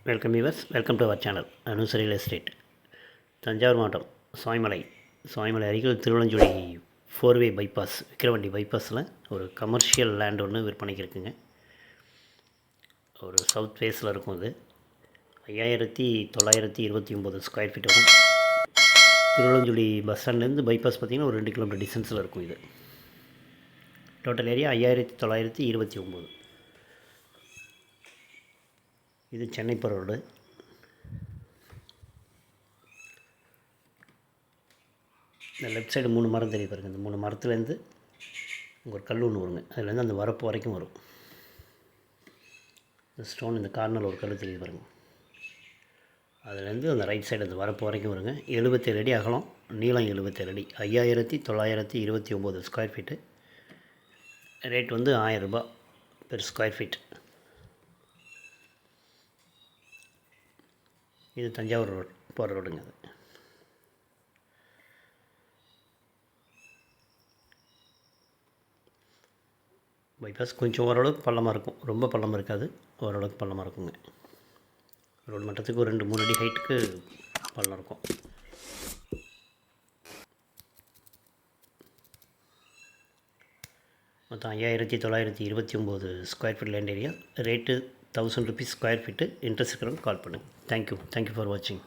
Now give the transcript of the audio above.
Welcome viewers, welcome to our channel Anu's real estate. Thanjavur மாவட்டம் சுவாமிமலை அருகில் திருவலஞ்சுழி 4-வே பைபாஸ், விக்கிரவாண்டி பைபாஸில் ஒரு கமர்ஷியல் லேண்ட் ஒன்று விற்பனைக்கு இருக்குங்க. ஒரு சவுத் ஃபேஸில் இருக்கும். இது 5929 ஸ்கொயர் ஃபீட் வரும். திருவலஞ்சுழி பஸ் ஸ்டாண்ட்லேருந்து பைபாஸ் பார்த்திங்கன்னா ஒரு 2 கிலோமீட்டர் டிஸ்டன்ஸில் இருக்கும். இது டோட்டல் ஏரியா 5929. இது சென்னை போகிற ரோடு. இந்த லெஃப்ட் சைடு 3 மரம் தெரிய பாருங்கள். இந்த 3 மரத்துலேருந்து இங்கே ஒரு கல் ஒன்று வருங்க. அதுலேருந்து அந்த வரப்பு வரைக்கும் வரும். இந்த ஸ்டோன் இந்த கார்னரில் ஒரு கல் தெரிய பாருங்கள். அதுலேருந்து அந்த ரைட் சைடு அந்த வரப்பு வரைக்கும் வருங்க. 77 அடி அகலம், நீளம் 77 அடி, 5929 ஸ்கொயர் ஃபீட்டு. ரேட் வந்து 1000 ரூபாய் பெர் ஸ்கொயர் ஃபீட். இது தஞ்சாவூர் ரோடு போகிற ரோடுங்க. அது பைபாஸ் கொஞ்சம் ஓரளவுக்கு பள்ளமாக இருக்கும், ரொம்ப பள்ளமாக இருக்காது, ஓரளவுக்கு பள்ளமாக இருக்குங்க. ரோடு மட்டத்துக்கு ஒரு 2-3 அடி ஹைட்டுக்கு பள்ளம் இருக்கும். மொத்தம் 5929 square feet land area. Rate 1000 rupees square feet. Interest இருக்கிறவங்க கால் பண்ணுங்கள். தேங்க்யூ ஃபார் வாட்சிங்.